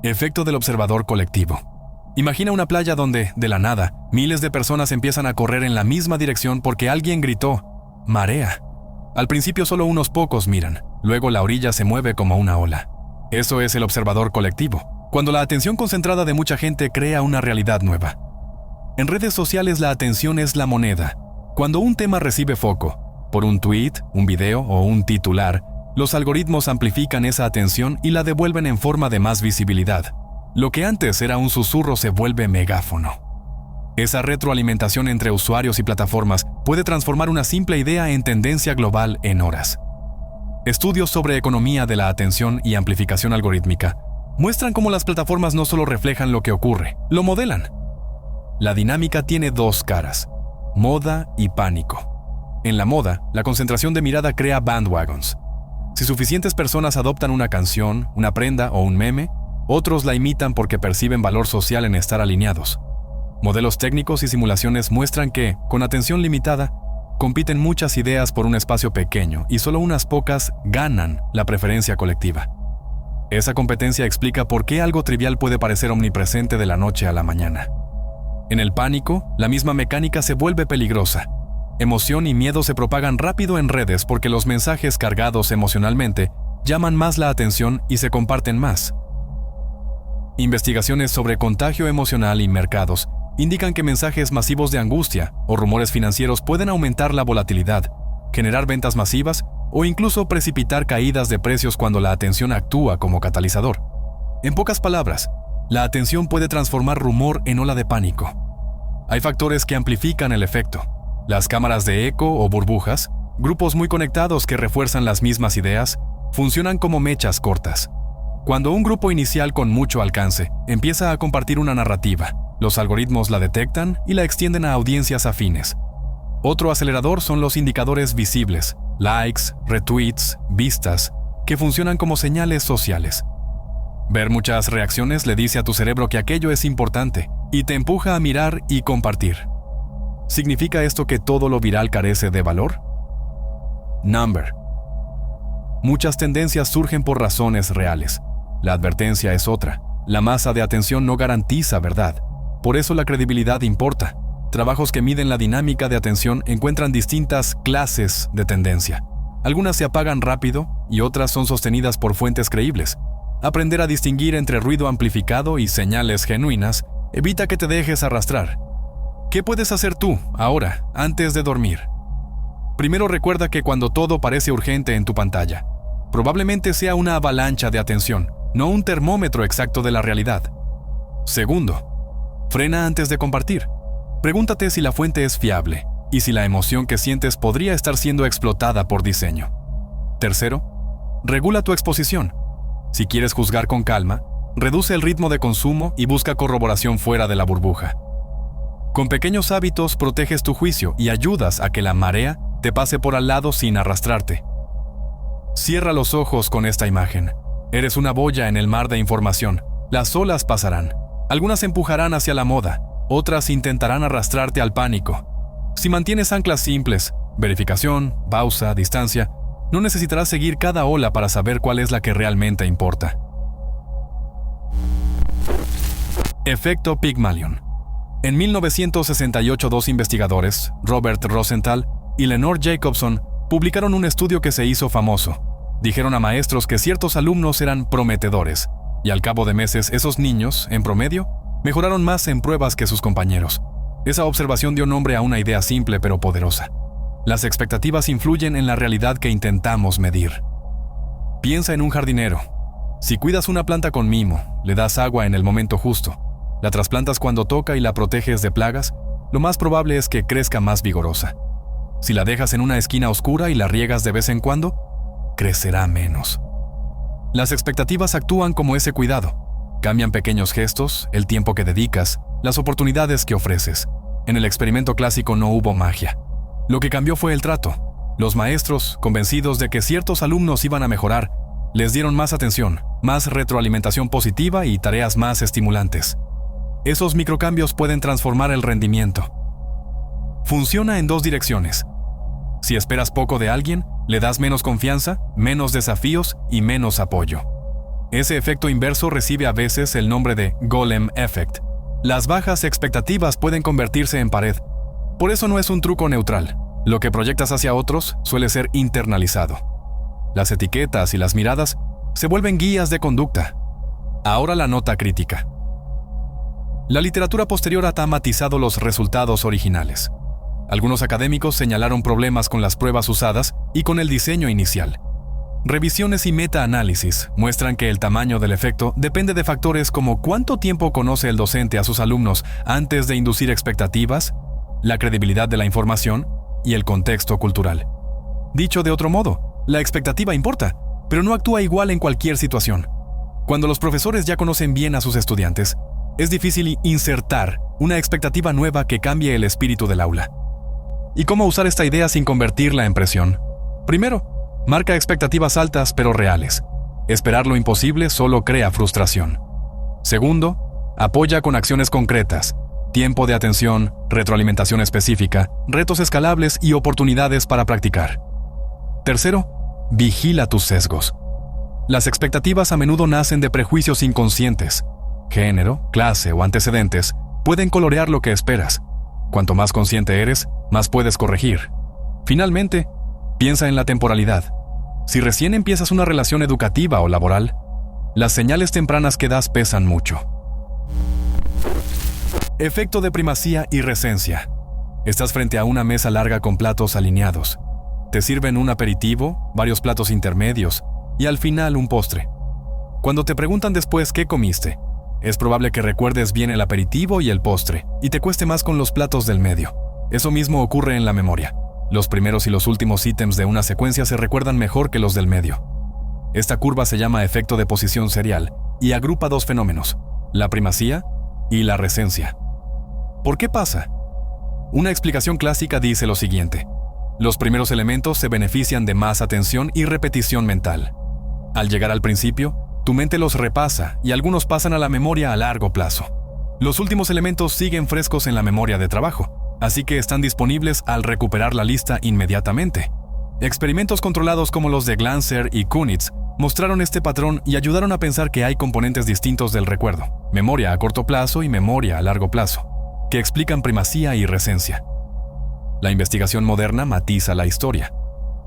Efecto del observador colectivo. Imagina una playa donde, de la nada, miles de personas empiezan a correr en la misma dirección porque alguien gritó «marea». Al principio solo unos pocos miran, luego la orilla se mueve como una ola. Eso es el observador colectivo, cuando la atención concentrada de mucha gente crea una realidad nueva. En redes sociales la atención es la moneda. Cuando un tema recibe foco, por un tweet, un video o un titular, los algoritmos amplifican esa atención y la devuelven en forma de más visibilidad. Lo que antes era un susurro se vuelve megáfono. Esa retroalimentación entre usuarios y plataformas puede transformar una simple idea en tendencia global en horas. Estudios sobre economía de la atención y amplificación algorítmica muestran cómo las plataformas no solo reflejan lo que ocurre, lo modelan. La dinámica tiene dos caras: moda y pánico. En la moda, la concentración de mirada crea bandwagons. Si suficientes personas adoptan una canción, una prenda o un meme, otros la imitan porque perciben valor social en estar alineados. Modelos técnicos y simulaciones muestran que, con atención limitada, compiten muchas ideas por un espacio pequeño y solo unas pocas ganan la preferencia colectiva. Esa competencia explica por qué algo trivial puede parecer omnipresente de la noche a la mañana. En el pánico, la misma mecánica se vuelve peligrosa. Emoción y miedo se propagan rápido en redes porque los mensajes cargados emocionalmente llaman más la atención y se comparten más. Investigaciones sobre contagio emocional y mercados indican que mensajes masivos de angustia o rumores financieros pueden aumentar la volatilidad, generar ventas masivas o incluso precipitar caídas de precios cuando la atención actúa como catalizador. En pocas palabras, la atención puede transformar rumor en ola de pánico. Hay factores que amplifican el efecto. Las cámaras de eco o burbujas, grupos muy conectados que refuerzan las mismas ideas, funcionan como mechas cortas. Cuando un grupo inicial con mucho alcance empieza a compartir una narrativa, los algoritmos la detectan y la extienden a audiencias afines. Otro acelerador son los indicadores visibles, likes, retweets, vistas, que funcionan como señales sociales. Ver muchas reacciones le dice a tu cerebro que aquello es importante y te empuja a mirar y compartir. ¿Significa esto que todo lo viral carece de valor? Number. Muchas tendencias surgen por razones reales. La advertencia es otra. La masa de atención no garantiza verdad. Por eso la credibilidad importa. Trabajos que miden la dinámica de atención encuentran distintas clases de tendencia. Algunas se apagan rápido y otras son sostenidas por fuentes creíbles. Aprender a distinguir entre ruido amplificado y señales genuinas evita que te dejes arrastrar. ¿Qué puedes hacer tú, ahora, antes de dormir? Primero recuerda que cuando todo parece urgente en tu pantalla, probablemente sea una avalancha de atención, no un termómetro exacto de la realidad. Segundo, frena antes de compartir. Pregúntate si la fuente es fiable y si la emoción que sientes podría estar siendo explotada por diseño. Tercero, regula tu exposición. Si quieres juzgar con calma, reduce el ritmo de consumo y busca corroboración fuera de la burbuja. Con pequeños hábitos proteges tu juicio y ayudas a que la marea te pase por al lado sin arrastrarte. Cierra los ojos con esta imagen. Eres una boya en el mar de información. Las olas pasarán. Algunas empujarán hacia la moda, otras intentarán arrastrarte al pánico. Si mantienes anclas simples, verificación, pausa, distancia, no necesitarás seguir cada ola para saber cuál es la que realmente importa. Efecto Pygmalion. En 1968, dos investigadores, Robert Rosenthal y Lenore Jacobson, publicaron un estudio que se hizo famoso. Dijeron a maestros que ciertos alumnos eran prometedores, y al cabo de meses esos niños, en promedio, mejoraron más en pruebas que sus compañeros. Esa observación dio nombre a una idea simple pero poderosa. Las expectativas influyen en la realidad que intentamos medir. Piensa en un jardinero. Si cuidas una planta con mimo, le das agua en el momento justo, la trasplantas cuando toca y la proteges de plagas, lo más probable es que crezca más vigorosa. Si la dejas en una esquina oscura y la riegas de vez en cuando, crecerá menos. Las expectativas actúan como ese cuidado. Cambian pequeños gestos, el tiempo que dedicas, las oportunidades que ofreces. En el experimento clásico no hubo magia. Lo que cambió fue el trato. Los maestros, convencidos de que ciertos alumnos iban a mejorar, les dieron más atención, más retroalimentación positiva y tareas más estimulantes. Esos microcambios pueden transformar el rendimiento. Funciona en dos direcciones. Si esperas poco de alguien, le das menos confianza, menos desafíos y menos apoyo. Ese efecto inverso recibe a veces el nombre de Golem Effect. Las bajas expectativas pueden convertirse en pared. Por eso no es un truco neutral. Lo que proyectas hacia otros suele ser internalizado. Las etiquetas y las miradas se vuelven guías de conducta. Ahora la nota crítica. La literatura posterior ha matizado los resultados originales. Algunos académicos señalaron problemas con las pruebas usadas y con el diseño inicial. Revisiones y metaanálisis muestran que el tamaño del efecto depende de factores como cuánto tiempo conoce el docente a sus alumnos antes de inducir expectativas, la credibilidad de la información y el contexto cultural. Dicho de otro modo, la expectativa importa, pero no actúa igual en cualquier situación. Cuando los profesores ya conocen bien a sus estudiantes, es difícil insertar una expectativa nueva que cambie el espíritu del aula. ¿Y cómo usar esta idea sin convertirla en presión? Primero, marca expectativas altas pero reales. Esperar lo imposible solo crea frustración. Segundo, apoya con acciones concretas, tiempo de atención, retroalimentación específica, retos escalables y oportunidades para practicar. Tercero, vigila tus sesgos. Las expectativas a menudo nacen de prejuicios inconscientes. Género, clase o antecedentes pueden colorear lo que esperas. Cuanto más consciente eres, más puedes corregir. Finalmente, piensa en la temporalidad. Si recién empiezas una relación educativa o laboral, las señales tempranas que das pesan mucho. Efecto de primacía y recencia. Estás frente a una mesa larga con platos alineados. Te sirven un aperitivo, varios platos intermedios y al final un postre. Cuando te preguntan después qué comiste, es probable que recuerdes bien el aperitivo y el postre y te cueste más con los platos del medio. Eso mismo ocurre en la memoria. Los primeros y los últimos ítems de una secuencia se recuerdan mejor que los del medio. Esta curva se llama efecto de posición serial y agrupa dos fenómenos, la primacía y la recencia. ¿Por qué pasa? Una explicación clásica dice lo siguiente: los primeros elementos se benefician de más atención y repetición mental. Al llegar al principio, tu mente los repasa y algunos pasan a la memoria a largo plazo. Los últimos elementos siguen frescos en la memoria de trabajo, así que están disponibles al recuperar la lista inmediatamente. Experimentos controlados como los de Glanzer y Kunitz mostraron este patrón y ayudaron a pensar que hay componentes distintos del recuerdo, memoria a corto plazo y memoria a largo plazo, que explican primacía y recencia. La investigación moderna matiza la historia.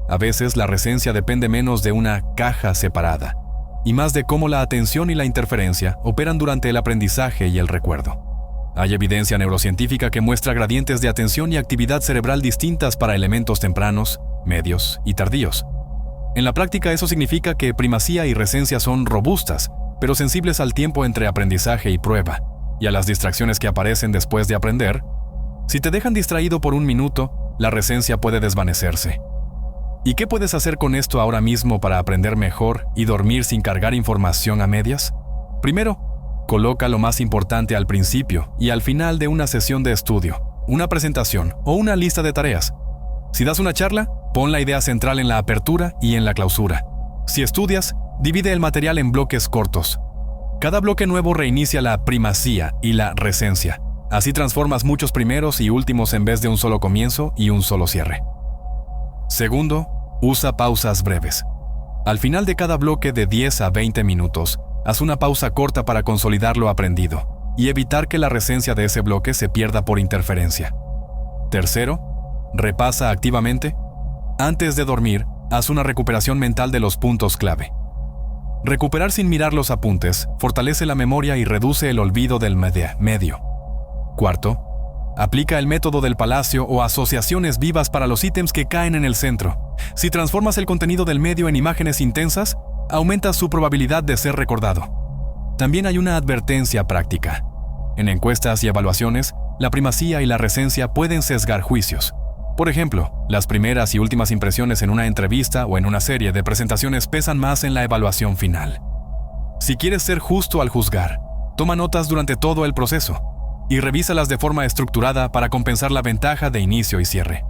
A veces la recencia depende menos de una caja separada y más de cómo la atención y la interferencia operan durante el aprendizaje y el recuerdo. Hay evidencia neurocientífica que muestra gradientes de atención y actividad cerebral distintas para elementos tempranos, medios y tardíos. En la práctica eso significa que primacía y recencia son robustas, pero sensibles al tiempo entre aprendizaje y prueba, y a las distracciones que aparecen después de aprender. Si te dejan distraído por un minuto, la recencia puede desvanecerse. ¿Y qué puedes hacer con esto ahora mismo para aprender mejor y dormir sin cargar información a medias? Primero, coloca lo más importante al principio y al final de una sesión de estudio, una presentación o una lista de tareas. Si das una charla, pon la idea central en la apertura y en la clausura. Si estudias, divide el material en bloques cortos. Cada bloque nuevo reinicia la primacía y la recencia. Así transformas muchos primeros y últimos en vez de un solo comienzo y un solo cierre. Segundo, usa pausas breves. Al final de cada bloque de 10 a 20 minutos, haz una pausa corta para consolidar lo aprendido y evitar que la recencia de ese bloque se pierda por interferencia. Tercero, repasa activamente. Antes de dormir, haz una recuperación mental de los puntos clave. Recuperar sin mirar los apuntes fortalece la memoria y reduce el olvido del medio. Cuarto, aplica el método del palacio o asociaciones vivas para los ítems que caen en el centro. Si transformas el contenido del medio en imágenes intensas, aumentas su probabilidad de ser recordado. También hay una advertencia práctica. En encuestas y evaluaciones, la primacía y la recencia pueden sesgar juicios. Por ejemplo, las primeras y últimas impresiones en una entrevista o en una serie de presentaciones pesan más en la evaluación final. Si quieres ser justo al juzgar, toma notas durante todo el proceso y revísalas de forma estructurada para compensar la ventaja de inicio y cierre.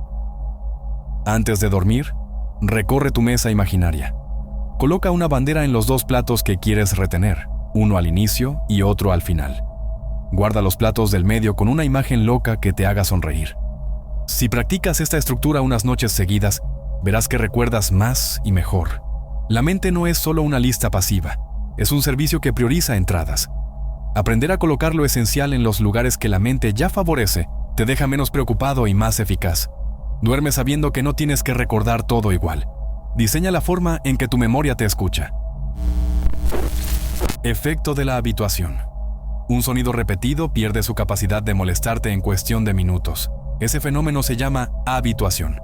Antes de dormir, recorre tu mesa imaginaria. Coloca una bandera en los dos platos que quieres retener, uno al inicio y otro al final. Guarda los platos del medio con una imagen loca que te haga sonreír. Si practicas esta estructura unas noches seguidas, verás que recuerdas más y mejor. La mente no es solo una lista pasiva, Es un servicio que prioriza entradas. Aprender a colocar lo esencial en los lugares que la mente ya favorece te deja menos preocupado y más eficaz. Duerme sabiendo que no tienes que recordar todo igual. Diseña la forma en que tu memoria te escucha. Efecto de la habituación. Un sonido repetido pierde su capacidad de molestarte en cuestión de minutos. Ese fenómeno se llama habituación.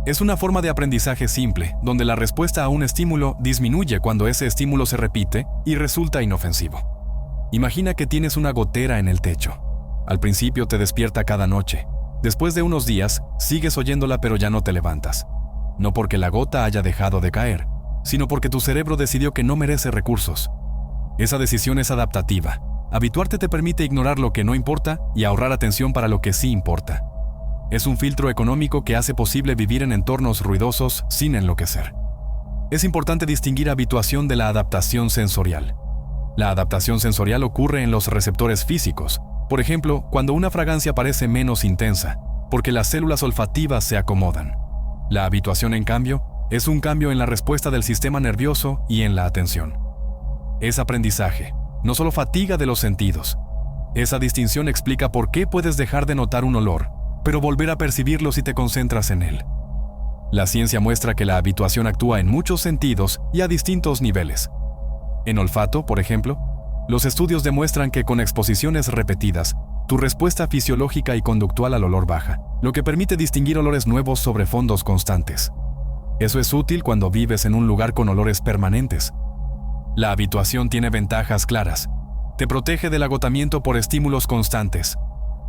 Es una forma de aprendizaje simple, donde la respuesta a un estímulo disminuye cuando ese estímulo se repite y resulta inofensivo. Imagina que tienes una gotera en el techo. Al principio te despierta cada noche. Después de unos días, sigues oyéndola pero ya no te levantas. No porque la gota haya dejado de caer, sino porque tu cerebro decidió que no merece recursos. Esa decisión es adaptativa. Habituarte te permite ignorar lo que no importa y ahorrar atención para lo que sí importa. Es un filtro económico que hace posible vivir en entornos ruidosos sin enloquecer. Es importante distinguir habituación de la adaptación sensorial. La adaptación sensorial ocurre en los receptores físicos. Por ejemplo, cuando una fragancia parece menos intensa, porque las células olfativas se acomodan. La habituación, en cambio, es un cambio en la respuesta del sistema nervioso y en la atención. Es aprendizaje, no solo fatiga de los sentidos. Esa distinción explica por qué puedes dejar de notar un olor, pero volver a percibirlo si te concentras en él. La ciencia muestra que la habituación actúa en muchos sentidos y a distintos niveles. En olfato, por ejemplo, los estudios demuestran que con exposiciones repetidas, tu respuesta fisiológica y conductual al olor baja, lo que permite distinguir olores nuevos sobre fondos constantes. Eso es útil cuando vives en un lugar con olores permanentes. La habituación tiene ventajas claras. Te protege del agotamiento por estímulos constantes.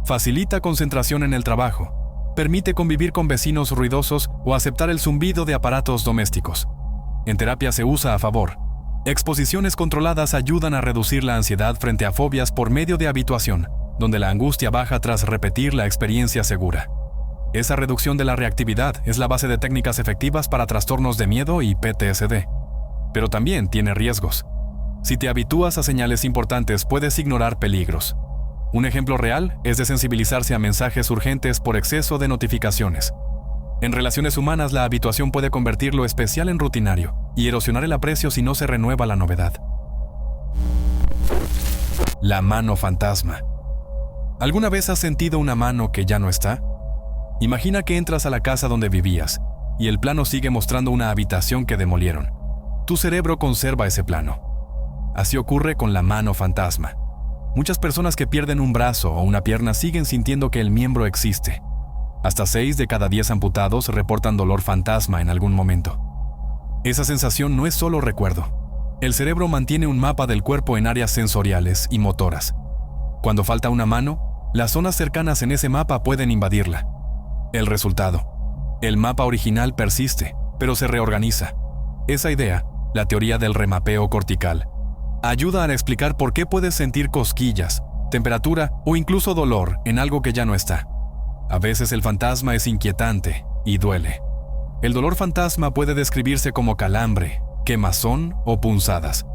Facilita concentración en el trabajo. Permite convivir con vecinos ruidosos o aceptar el zumbido de aparatos domésticos. En terapia se usa a favor. Exposiciones controladas ayudan a reducir la ansiedad frente a fobias por medio de habituación, donde la angustia baja tras repetir la experiencia segura. Esa reducción de la reactividad es la base de técnicas efectivas para trastornos de miedo y PTSD. Pero también tiene riesgos. Si te habitúas a señales importantes, puedes ignorar peligros. Un ejemplo real es desensibilizarse a mensajes urgentes por exceso de notificaciones. En relaciones humanas, la habituación puede convertir lo especial en rutinario y erosionar el aprecio si no se renueva la novedad. La mano fantasma. ¿Alguna vez has sentido una mano que ya no está? Imagina que entras a la casa donde vivías y el plano sigue mostrando una habitación que demolieron. Tu cerebro conserva ese plano. Así ocurre con la mano fantasma. Muchas personas que pierden un brazo o una pierna siguen sintiendo que el miembro existe. Hasta 6 de cada 10 amputados reportan dolor fantasma en algún momento. Esa sensación no es solo recuerdo. El cerebro mantiene un mapa del cuerpo en áreas sensoriales y motoras. Cuando falta una mano, las zonas cercanas en ese mapa pueden invadirla. El resultado: el mapa original persiste, pero se reorganiza. Esa idea, la teoría del remapeo cortical, ayuda a explicar por qué puedes sentir cosquillas, temperatura o incluso dolor en algo que ya no está. A veces el fantasma es inquietante y duele. El dolor fantasma puede describirse como calambre, quemazón o punzadas.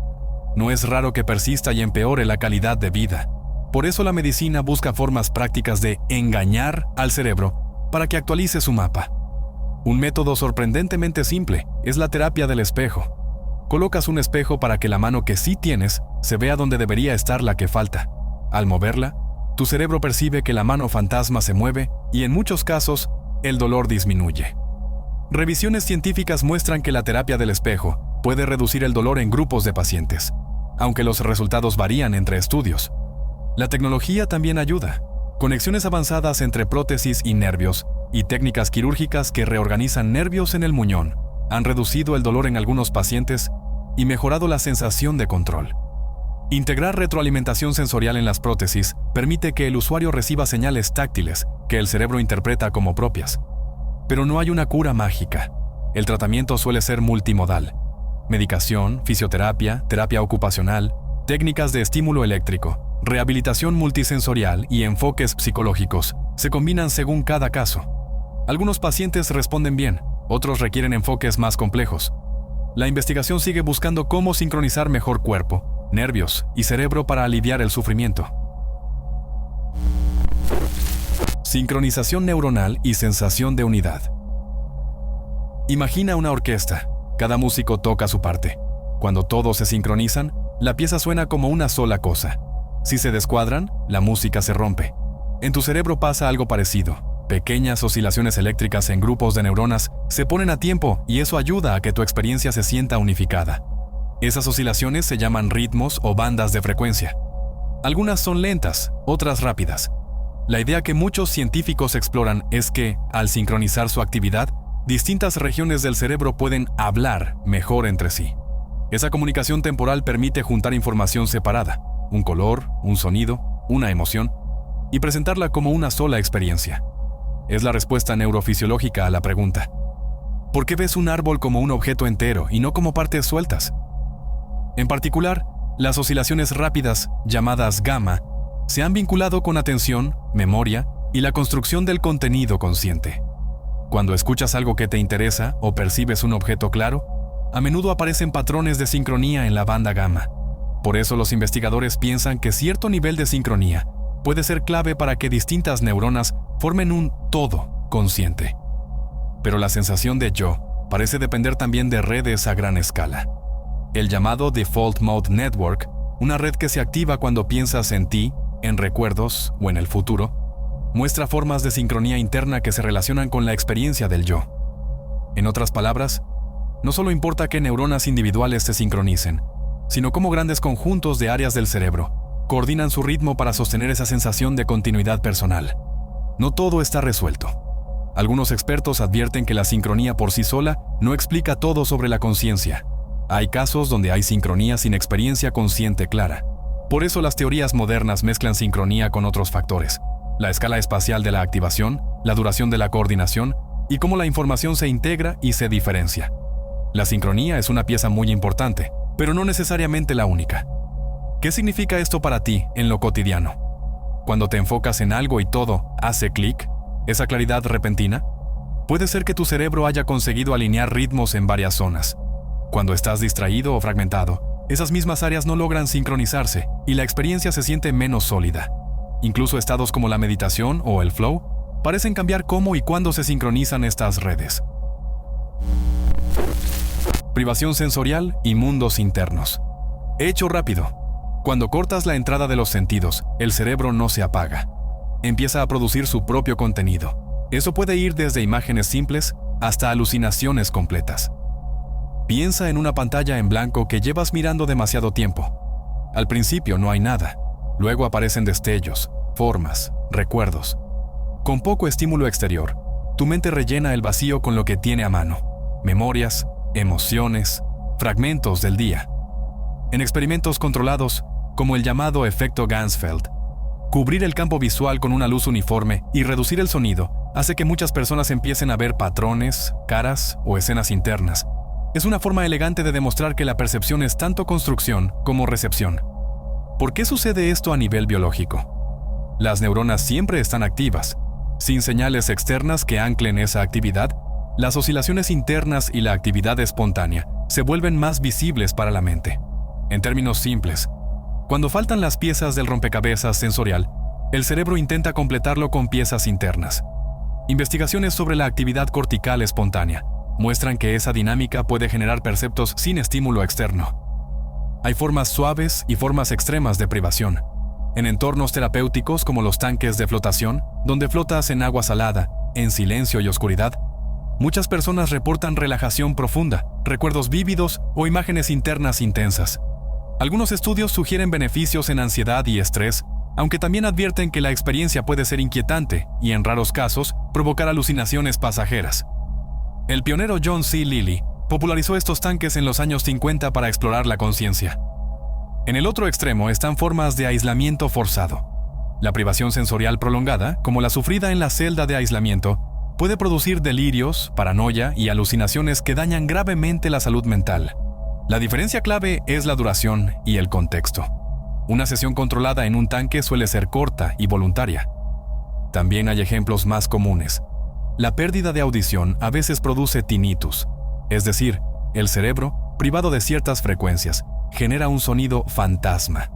No es raro que persista y empeore la calidad de vida. Por eso la medicina busca formas prácticas de engañar al cerebro para que actualice su mapa. Un método sorprendentemente simple es la terapia del espejo. Colocas un espejo para que la mano que sí tienes se vea donde debería estar la que falta. Al moverla, tu cerebro percibe que la mano fantasma se mueve y en muchos casos, el dolor disminuye. Revisiones científicas muestran que la terapia del espejo puede reducir el dolor en grupos de pacientes, aunque los resultados varían entre estudios. La tecnología también ayuda. Conexiones avanzadas entre prótesis y nervios y técnicas quirúrgicas que reorganizan nervios en el muñón han reducido el dolor en algunos pacientes y mejorado la sensación de control. Integrar retroalimentación sensorial en las prótesis permite que el usuario reciba señales táctiles que el cerebro interpreta como propias. Pero no hay una cura mágica. El tratamiento suele ser multimodal. Medicación, fisioterapia, terapia ocupacional, técnicas de estímulo eléctrico, rehabilitación multisensorial y enfoques psicológicos se combinan según cada caso. Algunos pacientes responden bien, otros requieren enfoques más complejos. La investigación sigue buscando cómo sincronizar mejor cuerpo, nervios y cerebro para aliviar el sufrimiento. Sincronización neuronal y sensación de unidad. Imagina una orquesta. Cada músico toca su parte. Cuando todos se sincronizan, la pieza suena como una sola cosa. Si se descuadran, la música se rompe. En tu cerebro pasa algo parecido. Pequeñas oscilaciones eléctricas en grupos de neuronas se ponen a tiempo y eso ayuda a que tu experiencia se sienta unificada. Esas oscilaciones se llaman ritmos o bandas de frecuencia. Algunas son lentas, otras rápidas. La idea que muchos científicos exploran es que, al sincronizar su actividad, distintas regiones del cerebro pueden hablar mejor entre sí. Esa comunicación temporal permite juntar información separada, un color, un sonido, una emoción, y presentarla como una sola experiencia. Es la respuesta neurofisiológica a la pregunta: ¿por qué ves un árbol como un objeto entero y no como partes sueltas? En particular, las oscilaciones rápidas, llamadas gamma, se han vinculado con atención, memoria y la construcción del contenido consciente. Cuando escuchas algo que te interesa o percibes un objeto claro, a menudo aparecen patrones de sincronía en la banda gamma. Por eso los investigadores piensan que cierto nivel de sincronía puede ser clave para que distintas neuronas formen un todo consciente. Pero la sensación de yo parece depender también de redes a gran escala. El llamado Default Mode Network, una red que se activa cuando piensas en ti, en recuerdos o en el futuro, muestra formas de sincronía interna que se relacionan con la experiencia del yo. En otras palabras, no solo importa qué neuronas individuales se sincronicen, sino cómo grandes conjuntos de áreas del cerebro coordinan su ritmo para sostener esa sensación de continuidad personal. No todo está resuelto. Algunos expertos advierten que la sincronía por sí sola no explica todo sobre la conciencia. Hay casos donde hay sincronía sin experiencia consciente clara. Por eso las teorías modernas mezclan sincronía con otros factores: la escala espacial de la activación, la duración de la coordinación y cómo la información se integra y se diferencia. La sincronía es una pieza muy importante, pero no necesariamente la única. ¿Qué significa esto para ti en lo cotidiano? Cuando te enfocas en algo y todo hace clic, esa claridad repentina, puede ser que tu cerebro haya conseguido alinear ritmos en varias zonas. Cuando estás distraído o fragmentado, esas mismas áreas no logran sincronizarse y la experiencia se siente menos sólida. Incluso estados como la meditación o el flow parecen cambiar cómo y cuándo se sincronizan estas redes. Privación sensorial y mundos internos. Hecho rápido. Cuando cortas la entrada de los sentidos, el cerebro no se apaga. Empieza a producir su propio contenido. Eso puede ir desde imágenes simples hasta alucinaciones completas. Piensa en una pantalla en blanco que llevas mirando demasiado tiempo. Al principio no hay nada. Luego aparecen destellos, formas, recuerdos. Con poco estímulo exterior, tu mente rellena el vacío con lo que tiene a mano: memorias, emociones, fragmentos del día. En experimentos controlados, como el llamado efecto Ganzfeld, cubrir el campo visual con una luz uniforme y reducir el sonido hace que muchas personas empiecen a ver patrones, caras o escenas internas. Es una forma elegante de demostrar que la percepción es tanto construcción como recepción. ¿Por qué sucede esto a nivel biológico? Las neuronas siempre están activas. Sin señales externas que anclen esa actividad, las oscilaciones internas y la actividad espontánea se vuelven más visibles para la mente. En términos simples, cuando faltan las piezas del rompecabezas sensorial, el cerebro intenta completarlo con piezas internas. Investigaciones sobre la actividad cortical espontánea muestran que esa dinámica puede generar perceptos sin estímulo externo. Hay formas suaves y formas extremas de privación. En entornos terapéuticos como los tanques de flotación, donde flotas en agua salada, en silencio y oscuridad, muchas personas reportan relajación profunda, recuerdos vívidos o imágenes internas intensas. Algunos estudios sugieren beneficios en ansiedad y estrés, aunque también advierten que la experiencia puede ser inquietante y, en raros casos, provocar alucinaciones pasajeras. El pionero John C. Lilly popularizó estos tanques en los años 50 para explorar la conciencia. En el otro extremo están formas de aislamiento forzado. La privación sensorial prolongada, como la sufrida en la celda de aislamiento, puede producir delirios, paranoia y alucinaciones que dañan gravemente la salud mental. La diferencia clave es la duración y el contexto. Una sesión controlada en un tanque suele ser corta y voluntaria. También hay ejemplos más comunes. La pérdida de audición a veces produce tinnitus, es decir, el cerebro, privado de ciertas frecuencias, genera un sonido fantasma.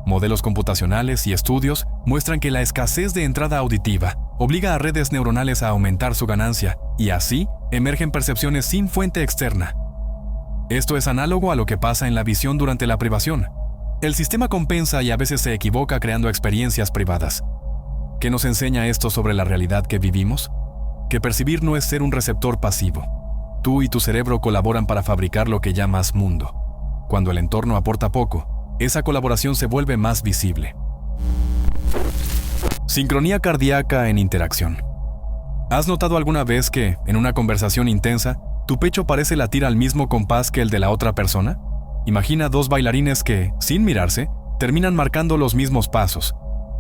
Modelos computacionales y estudios muestran que la escasez de entrada auditiva obliga a redes neuronales a aumentar su ganancia y así emergen percepciones sin fuente externa. Esto es análogo a lo que pasa en la visión durante la privación. El sistema compensa y a veces se equivoca creando experiencias privadas. ¿Qué nos enseña esto sobre la realidad que vivimos? Que percibir no es ser un receptor pasivo. Tú y tu cerebro colaboran para fabricar lo que llamas mundo. Cuando el entorno aporta poco, esa colaboración se vuelve más visible. Sincronía cardíaca en interacción. ¿Has notado alguna vez que, en una conversación intensa, tu pecho parece latir al mismo compás que el de la otra persona? Imagina dos bailarines que, sin mirarse, terminan marcando los mismos pasos.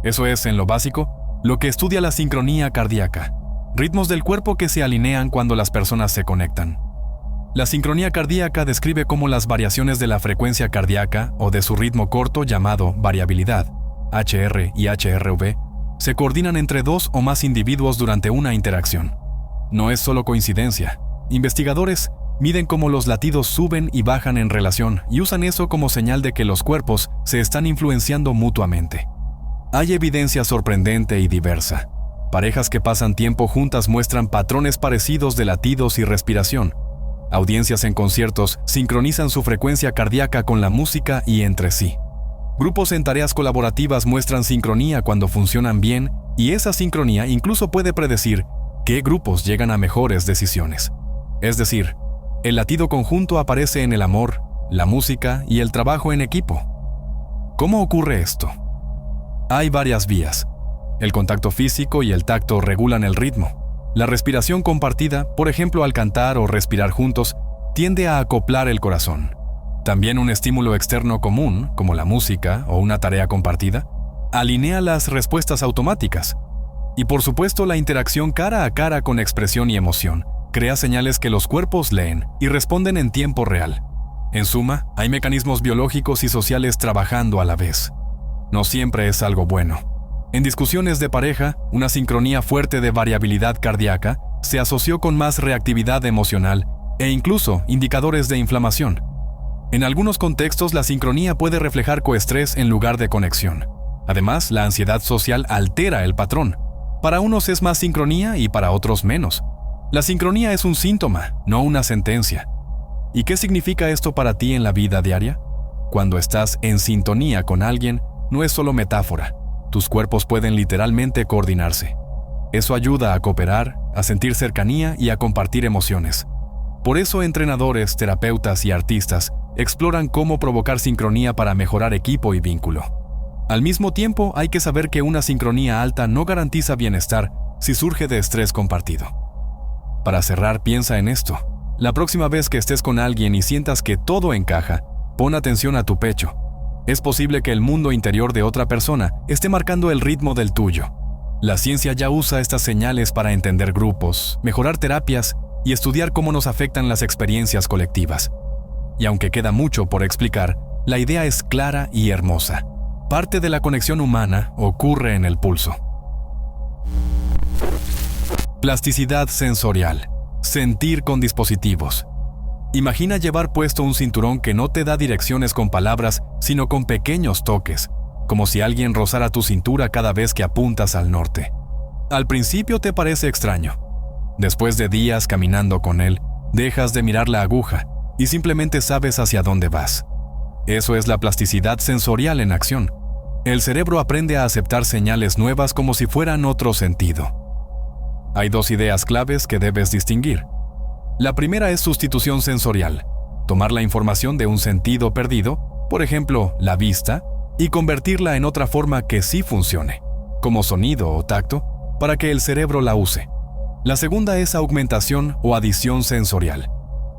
Eso es, en lo básico, lo que estudia la sincronía cardíaca. Ritmos del cuerpo que se alinean cuando las personas se conectan. La sincronía cardíaca describe cómo las variaciones de la frecuencia cardíaca o de su ritmo corto llamado variabilidad, HR y HRV, se coordinan entre dos o más individuos durante una interacción. No es solo coincidencia. Investigadores miden cómo los latidos suben y bajan en relación y usan eso como señal de que los cuerpos se están influenciando mutuamente. Hay evidencia sorprendente y diversa. Parejas que pasan tiempo juntas muestran patrones parecidos de latidos y respiración. Audiencias en conciertos sincronizan su frecuencia cardíaca con la música y entre sí. Grupos en tareas colaborativas muestran sincronía cuando funcionan bien, y esa sincronía incluso puede predecir qué grupos llegan a mejores decisiones. Es decir, el latido conjunto aparece en el amor, la música y el trabajo en equipo. ¿Cómo ocurre esto? Hay varias vías. El contacto físico y el tacto regulan el ritmo. La respiración compartida, por ejemplo al cantar o respirar juntos, tiende a acoplar el corazón. También un estímulo externo común, como la música o una tarea compartida, alinea las respuestas automáticas. Y por supuesto, la interacción cara a cara con expresión y emoción crea señales que los cuerpos leen y responden en tiempo real. En suma, hay mecanismos biológicos y sociales trabajando a la vez. No siempre es algo bueno. En discusiones de pareja, una sincronía fuerte de variabilidad cardíaca se asoció con más reactividad emocional e incluso indicadores de inflamación. En algunos contextos, la sincronía puede reflejar coestrés en lugar de conexión. Además, la ansiedad social altera el patrón. Para unos es más sincronía y para otros menos. La sincronía es un síntoma, no una sentencia. ¿Y qué significa esto para ti en la vida diaria? Cuando estás en sintonía con alguien, no es solo metáfora. Tus cuerpos pueden literalmente coordinarse. Eso ayuda a cooperar, a sentir cercanía y a compartir emociones. Por eso entrenadores, terapeutas y artistas exploran cómo provocar sincronía para mejorar equipo y vínculo. Al mismo tiempo, hay que saber que una sincronía alta no garantiza bienestar si surge de estrés compartido. Para cerrar, piensa en esto. La próxima vez que estés con alguien y sientas que todo encaja, pon atención a tu pecho. Es posible que el mundo interior de otra persona esté marcando el ritmo del tuyo. La ciencia ya usa estas señales para entender grupos, mejorar terapias y estudiar cómo nos afectan las experiencias colectivas. Y aunque queda mucho por explicar, la idea es clara y hermosa. Parte de la conexión humana ocurre en el pulso. Plasticidad sensorial. Sentir con dispositivos. Imagina llevar puesto un cinturón que no te da direcciones con palabras, sino con pequeños toques, como si alguien rozara tu cintura cada vez que apuntas al norte. Al principio te parece extraño. Después de días caminando con él, dejas de mirar la aguja y simplemente sabes hacia dónde vas. Eso es la plasticidad sensorial en acción. El cerebro aprende a aceptar señales nuevas como si fueran otro sentido. Hay dos ideas claves que debes distinguir. La primera es sustitución sensorial. Tomar la información de un sentido perdido, por ejemplo, la vista, y convertirla en otra forma que sí funcione, como sonido o tacto, para que el cerebro la use. La segunda es augmentación o adición sensorial.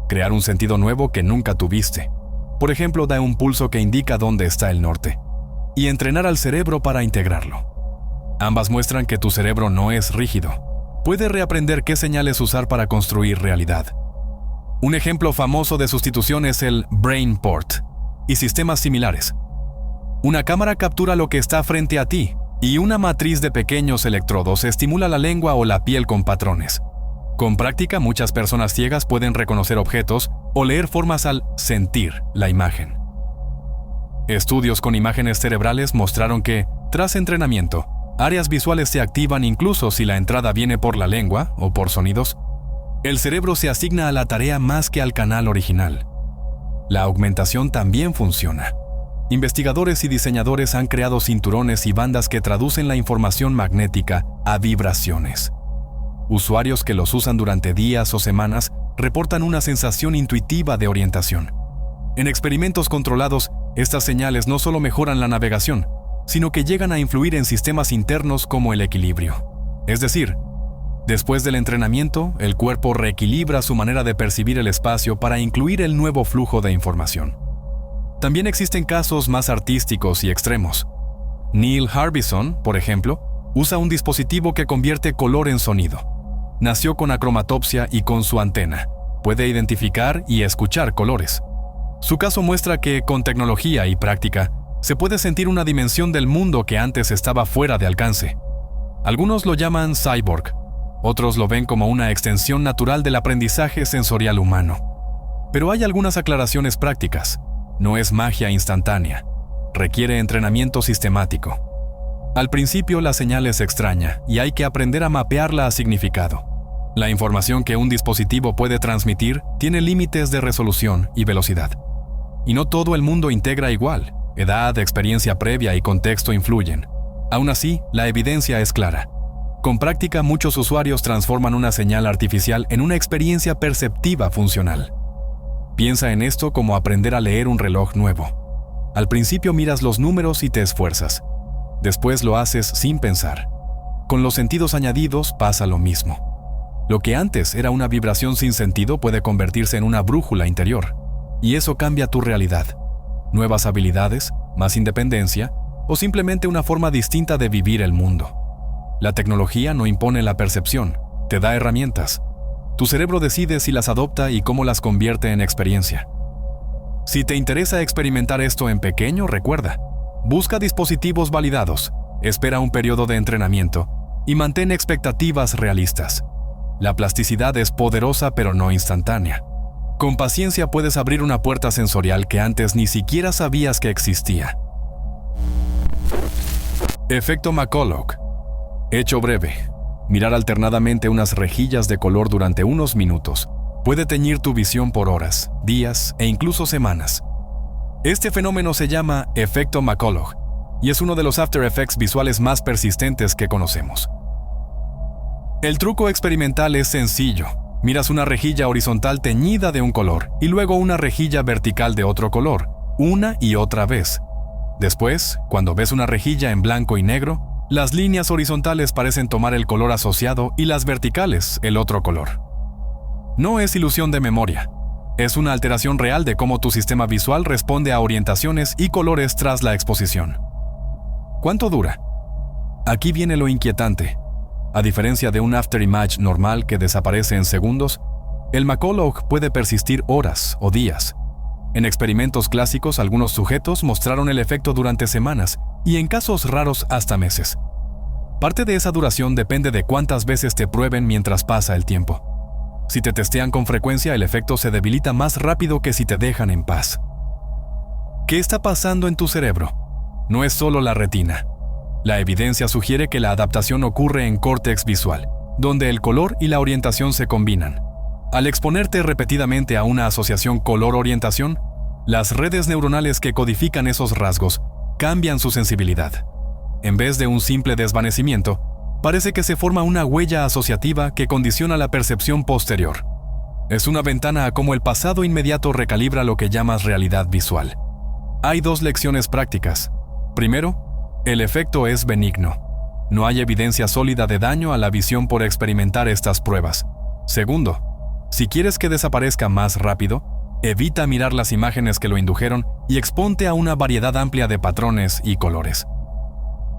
Crear un sentido nuevo que nunca tuviste. Por ejemplo, da un pulso que indica dónde está el norte. Y entrenar al cerebro para integrarlo. Ambas muestran que tu cerebro no es rígido. Puede reaprender qué señales usar para construir realidad. Un ejemplo famoso de sustitución es el BrainPort y sistemas similares. Una cámara captura lo que está frente a ti y una matriz de pequeños electrodos estimula la lengua o la piel con patrones. Con práctica, muchas personas ciegas pueden reconocer objetos o leer formas al sentir la imagen. Estudios con imágenes cerebrales mostraron que, tras entrenamiento, áreas visuales se activan incluso si la entrada viene por la lengua o por sonidos. El cerebro se asigna a la tarea más que al canal original. La augmentación también funciona. investigadores y diseñadores han creado cinturones y bandas que traducen la información magnética a vibraciones. Usuarios que los usan durante días o semanas reportan una sensación intuitiva de orientación. En experimentos controlados, estas señales no solo mejoran la navegación, sino que llegan a influir en sistemas internos como el equilibrio. Es decir, después del entrenamiento, el cuerpo reequilibra su manera de percibir el espacio para incluir el nuevo flujo de información. También existen casos más artísticos y extremos. Neil Harbison, por ejemplo, usa un dispositivo que convierte color en sonido. Nació con acromatopsia y con su antena. Puede identificar y escuchar colores. Su caso muestra que, con tecnología y práctica, se puede sentir una dimensión del mundo que antes estaba fuera de alcance. Algunos lo llaman cyborg, otros lo ven como una extensión natural del aprendizaje sensorial humano. Pero hay algunas aclaraciones prácticas. No es magia instantánea. Requiere entrenamiento sistemático. Al principio la señal es extraña y hay que aprender a mapearla a significado. La información que un dispositivo puede transmitir tiene límites de resolución y velocidad. Y no todo el mundo integra igual. Edad, experiencia previa y contexto influyen. Aún así, la evidencia es clara. Con práctica, muchos usuarios transforman una señal artificial en una experiencia perceptiva funcional. Piensa en esto como aprender a leer un reloj nuevo. Al principio miras los números y te esfuerzas. Después lo haces sin pensar. Con los sentidos añadidos pasa lo mismo. Lo que antes era una vibración sin sentido puede convertirse en una brújula interior. Y eso cambia tu realidad. Nuevas habilidades, más independencia o simplemente una forma distinta de vivir el mundo. La tecnología no impone la percepción, te da herramientas. Tu cerebro decide si las adopta y cómo las convierte en experiencia. Si te interesa experimentar esto en pequeño, recuerda, busca dispositivos validados, espera un periodo de entrenamiento y mantén expectativas realistas. La plasticidad es poderosa pero no instantánea. Con paciencia puedes abrir una puerta sensorial que antes ni siquiera sabías que existía. Efecto McCulloch. Hecho breve. Mirar alternadamente unas rejillas de color durante unos minutos puede teñir tu visión por horas, días e incluso semanas. Este fenómeno se llama efecto McCulloch y es uno de los After Effects visuales más persistentes que conocemos. El truco experimental es sencillo. Miras una rejilla horizontal teñida de un color y luego una rejilla vertical de otro color, una y otra vez. Después, cuando ves una rejilla en blanco y negro, las líneas horizontales parecen tomar el color asociado y las verticales el otro color. No es ilusión de memoria. Es una alteración real de cómo tu sistema visual responde a orientaciones y colores tras la exposición. ¿Cuánto dura? Aquí viene lo inquietante. A diferencia de un afterimage normal que desaparece en segundos, el McCulloch puede persistir horas o días. En experimentos clásicos, algunos sujetos mostraron el efecto durante semanas y en casos raros hasta meses. Parte de esa duración depende de cuántas veces te prueben mientras pasa el tiempo. Si te testean con frecuencia, el efecto se debilita más rápido que si te dejan en paz. ¿Qué está pasando en tu cerebro? No es solo la retina. La evidencia sugiere que la adaptación ocurre en córtex visual, donde el color y la orientación se combinan. Al exponerte repetidamente a una asociación color-orientación, las redes neuronales que codifican esos rasgos cambian su sensibilidad. En vez de un simple desvanecimiento, parece que se forma una huella asociativa que condiciona la percepción posterior. Es una ventana a cómo el pasado inmediato recalibra lo que llamas realidad visual. Hay dos lecciones prácticas. Primero, el efecto es benigno. No hay evidencia sólida de daño a la visión por experimentar estas pruebas. Segundo, si quieres que desaparezca más rápido, evita mirar las imágenes que lo indujeron y exponte a una variedad amplia de patrones y colores.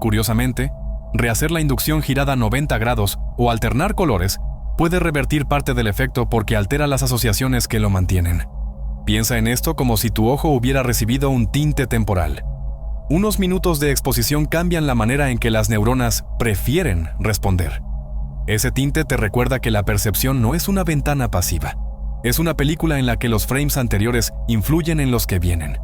Curiosamente, rehacer la inducción girada 90 grados o alternar colores puede revertir parte del efecto porque altera las asociaciones que lo mantienen. Piensa en esto como si tu ojo hubiera recibido un tinte temporal. Unos minutos de exposición cambian la manera en que las neuronas prefieren responder. Ese tinte te recuerda que la percepción no es una ventana pasiva. Es una película en la que los frames anteriores influyen en los que vienen.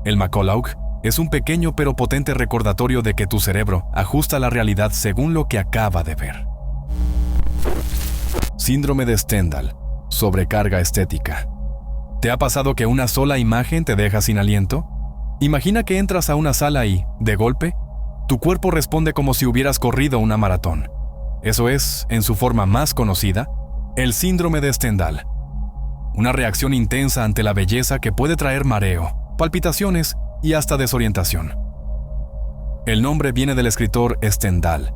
El McCulloch es un pequeño pero potente recordatorio de que tu cerebro ajusta la realidad según lo que acaba de ver. Síndrome de Stendhal. Sobrecarga estética. ¿Te ha pasado que una sola imagen te deja sin aliento? Imagina que entras a una sala y, de golpe, tu cuerpo responde como si hubieras corrido una maratón. Eso es, en su forma más conocida, el síndrome de Stendhal. Una reacción intensa ante la belleza que puede traer mareo, palpitaciones y hasta desorientación. El nombre viene del escritor Stendhal,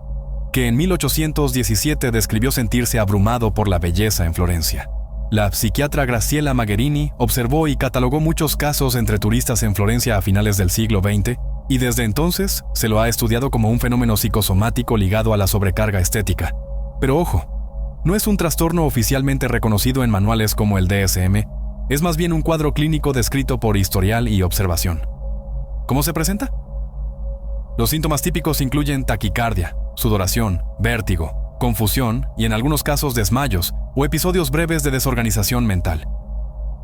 que en 1817 describió sentirse abrumado por la belleza en Florencia. La psiquiatra Graciela Magherini observó y catalogó muchos casos entre turistas en Florencia a finales del siglo XX, y desde entonces se lo ha estudiado como un fenómeno psicosomático ligado a la sobrecarga estética. Pero ojo, no es un trastorno oficialmente reconocido en manuales como el DSM, es más bien un cuadro clínico descrito por historial y observación. ¿Cómo se presenta? Los síntomas típicos incluyen taquicardia, sudoración, vértigo, confusión y en algunos casos desmayos o episodios breves de desorganización mental.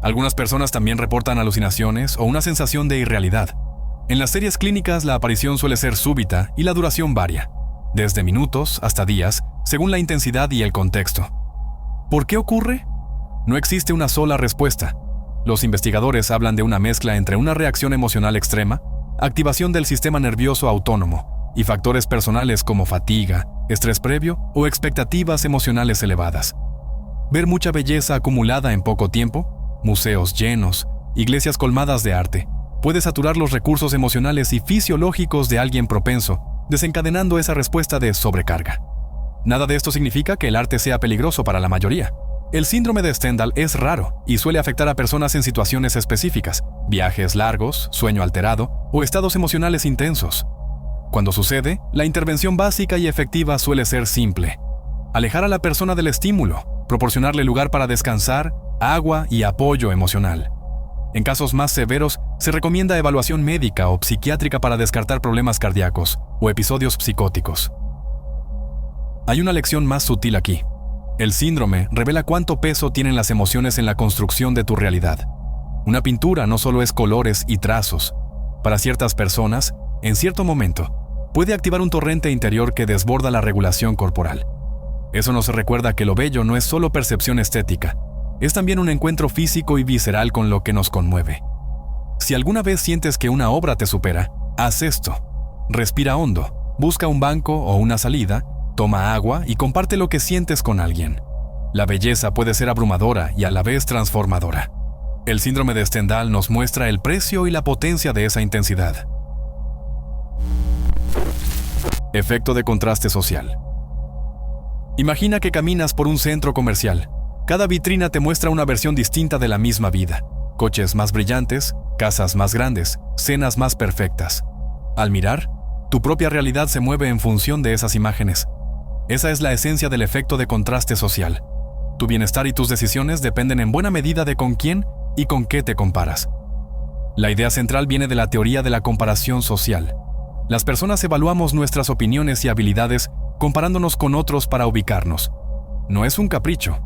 Algunas personas también reportan alucinaciones o una sensación de irrealidad. En las series clínicas la aparición suele ser súbita y la duración varía, desde minutos hasta días, según la intensidad y el contexto. ¿Por qué ocurre? No existe una sola respuesta. Los investigadores hablan de una mezcla entre una reacción emocional extrema, activación del sistema nervioso autónomo y factores personales como fatiga, estrés previo o expectativas emocionales elevadas. Ver mucha belleza acumulada en poco tiempo, museos llenos, iglesias colmadas de arte, puede saturar los recursos emocionales y fisiológicos de alguien propenso, desencadenando esa respuesta de sobrecarga. Nada de esto significa que el arte sea peligroso para la mayoría. El síndrome de Stendhal es raro y suele afectar a personas en situaciones específicas, viajes largos, sueño alterado o estados emocionales intensos. Cuando sucede, la intervención básica y efectiva suele ser simple: alejar a la persona del estímulo, proporcionarle lugar para descansar, agua y apoyo emocional. En casos más severos, se recomienda evaluación médica o psiquiátrica para descartar problemas cardíacos o episodios psicóticos. Hay una lección más sutil aquí. El síndrome revela cuánto peso tienen las emociones en la construcción de tu realidad. Una pintura no solo es colores y trazos. Para ciertas personas, en cierto momento, puede activar un torrente interior que desborda la regulación corporal. Eso nos recuerda que lo bello no es solo percepción estética, es también un encuentro físico y visceral con lo que nos conmueve. Si alguna vez sientes que una obra te supera, haz esto. Respira hondo, busca un banco o una salida, toma agua y comparte lo que sientes con alguien. La belleza puede ser abrumadora y a la vez transformadora. El síndrome de Stendhal nos muestra el precio y la potencia de esa intensidad. Efecto de contraste social. Imagina que caminas por un centro comercial. Cada vitrina te muestra una versión distinta de la misma vida. Coches más brillantes, casas más grandes, cenas más perfectas. Al mirar, tu propia realidad se mueve en función de esas imágenes. Esa es la esencia del efecto de contraste social. Tu bienestar y tus decisiones dependen en buena medida de con quién y con qué te comparas. La idea central viene de la teoría de la comparación social. Las personas evaluamos nuestras opiniones y habilidades comparándonos con otros para ubicarnos. No es un capricho.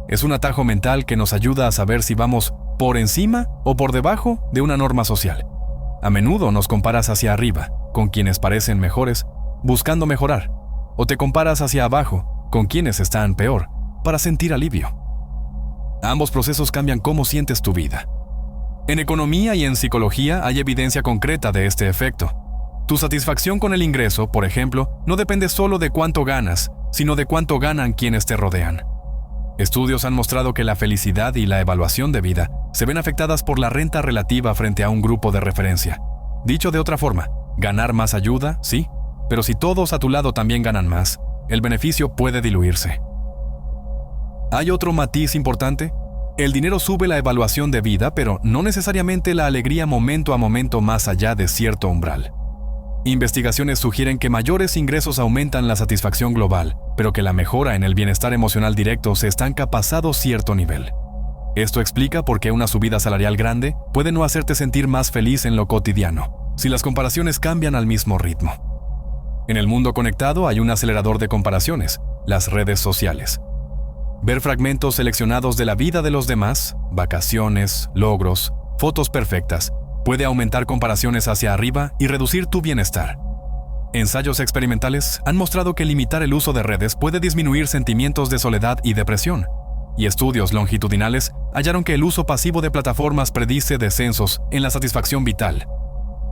Es un atajo mental que nos ayuda a saber si vamos por encima o por debajo de una norma social. A menudo nos comparas hacia arriba, con quienes parecen mejores, buscando mejorar, o te comparas hacia abajo, con quienes están peor, para sentir alivio. Ambos procesos cambian cómo sientes tu vida. En economía y en psicología hay evidencia concreta de este efecto. Tu satisfacción con el ingreso, por ejemplo, no depende solo de cuánto ganas, sino de cuánto ganan quienes te rodean. Estudios han mostrado que la felicidad y la evaluación de vida se ven afectadas por la renta relativa frente a un grupo de referencia. Dicho de otra forma, ganar más ayuda, sí, pero si todos a tu lado también ganan más, el beneficio puede diluirse. ¿Hay otro matiz importante? El dinero sube la evaluación de vida, pero no necesariamente la alegría momento a momento más allá de cierto umbral. Investigaciones sugieren que mayores ingresos aumentan la satisfacción global, pero que la mejora en el bienestar emocional directo se estanca pasado cierto nivel. Esto explica por qué una subida salarial grande puede no hacerte sentir más feliz en lo cotidiano, si las comparaciones cambian al mismo ritmo. En el mundo conectado hay un acelerador de comparaciones, las redes sociales. Ver fragmentos seleccionados de la vida de los demás, vacaciones, logros, fotos perfectas, puede aumentar comparaciones hacia arriba y reducir tu bienestar. Ensayos experimentales han mostrado que limitar el uso de redes puede disminuir sentimientos de soledad y depresión, y estudios longitudinales hallaron que el uso pasivo de plataformas predice descensos en la satisfacción vital.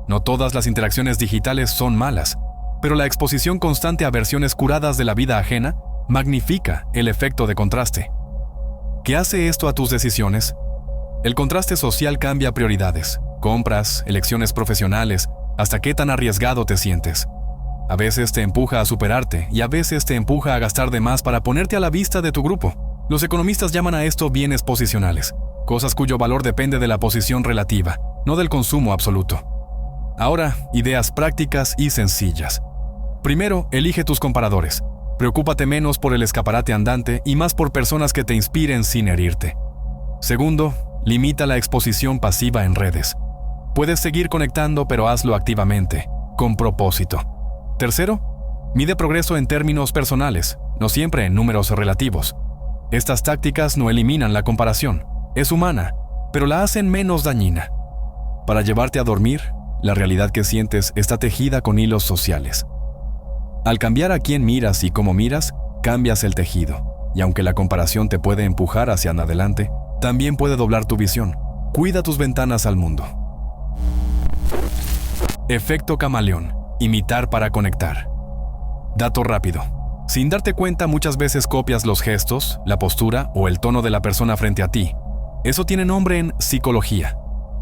No todas las interacciones digitales son malas, pero la exposición constante a versiones curadas de la vida ajena magnifica el efecto de contraste. ¿Qué hace esto a tus decisiones? El contraste social cambia prioridades, compras, elecciones profesionales, hasta qué tan arriesgado te sientes. A veces te empuja a superarte y a veces te empuja a gastar de más para ponerte a la vista de tu grupo. Los economistas llaman a esto bienes posicionales, cosas cuyo valor depende de la posición relativa, no del consumo absoluto. Ahora, ideas prácticas y sencillas. Primero, elige tus comparadores. Preocúpate menos por el escaparate andante y más por personas que te inspiren sin herirte. Segundo, limita la exposición pasiva en redes. Puedes seguir conectando, pero hazlo activamente, con propósito. Tercero, mide progreso en términos personales, no siempre en números relativos. Estas tácticas no eliminan la comparación, es humana, pero la hacen menos dañina. Para llevarte a dormir, la realidad que sientes está tejida con hilos sociales. Al cambiar a quién miras y cómo miras, cambias el tejido, y aunque la comparación te puede empujar hacia adelante, también puede doblar tu visión. Cuida tus ventanas al mundo. Efecto camaleón. Imitar para conectar. Dato rápido. Sin darte cuenta, muchas veces copias los gestos, la postura o el tono de la persona frente a ti. Eso tiene nombre en psicología.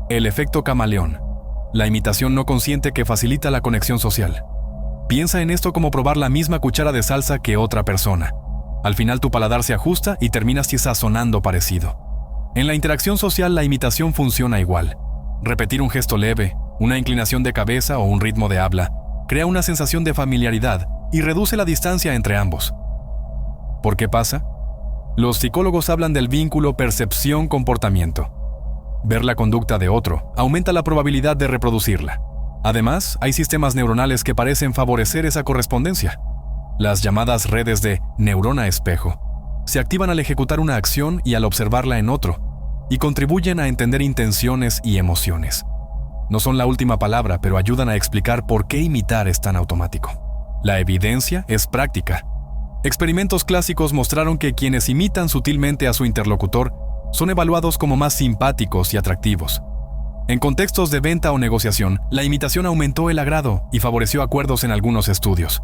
El efecto camaleón. La imitación no consciente que facilita la conexión social. Piensa en esto como probar la misma cuchara de salsa que otra persona. Al final tu paladar se ajusta y terminas sazonando parecido. En la interacción social la imitación funciona igual. Repetir un gesto leve, una inclinación de cabeza o un ritmo de habla crea una sensación de familiaridad y reduce la distancia entre ambos. ¿Por qué pasa? Los psicólogos hablan del vínculo percepción-comportamiento. Ver la conducta de otro aumenta la probabilidad de reproducirla. Además, hay sistemas neuronales que parecen favorecer esa correspondencia. Las llamadas redes de neurona espejo se activan al ejecutar una acción y al observarla en otro, y contribuyen a entender intenciones y emociones. No son la última palabra, pero ayudan a explicar por qué imitar es tan automático. La evidencia es práctica. Experimentos clásicos mostraron que quienes imitan sutilmente a su interlocutor son evaluados como más simpáticos y atractivos. En contextos de venta o negociación, la imitación aumentó el agrado y favoreció acuerdos en algunos estudios.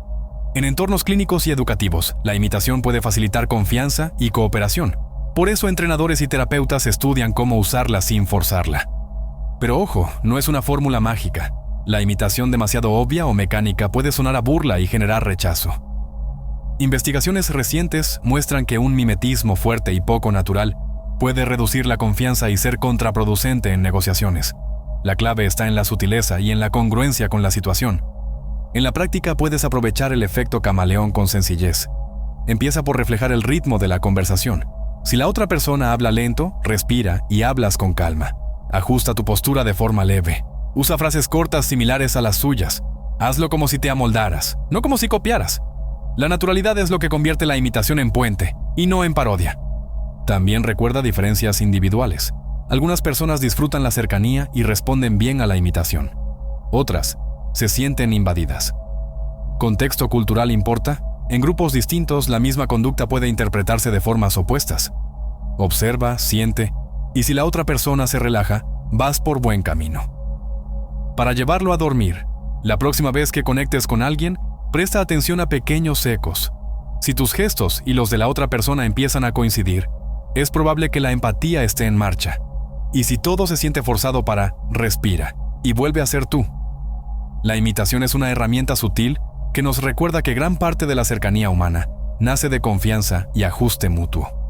En entornos clínicos y educativos, la imitación puede facilitar confianza y cooperación. Por eso entrenadores y terapeutas estudian cómo usarla sin forzarla. Pero ojo, no es una fórmula mágica. La imitación demasiado obvia o mecánica puede sonar a burla y generar rechazo. Investigaciones recientes muestran que un mimetismo fuerte y poco natural puede reducir la confianza y ser contraproducente en negociaciones. La clave está en la sutileza y en la congruencia con la situación. En la práctica puedes aprovechar el efecto camaleón con sencillez. Empieza por reflejar el ritmo de la conversación. Si la otra persona habla lento, respira y hablas con calma. Ajusta tu postura de forma leve. Usa frases cortas similares a las suyas. Hazlo como si te amoldaras, no como si copiaras. La naturalidad es lo que convierte la imitación en puente, y no en parodia. También recuerda diferencias individuales. Algunas personas disfrutan la cercanía y responden bien a la imitación. Otras se sienten invadidas. ¿Contexto cultural importa? En grupos distintos, la misma conducta puede interpretarse de formas opuestas. Observa, siente, y si la otra persona se relaja, vas por buen camino. Para llevarlo a dormir, la próxima vez que conectes con alguien, presta atención a pequeños ecos. Si tus gestos y los de la otra persona empiezan a coincidir, es probable que la empatía esté en marcha. Y si todo se siente forzado, respira y vuelve a ser tú. La imitación es una herramienta sutil que nos recuerda que gran parte de la cercanía humana nace de confianza y ajuste mutuo.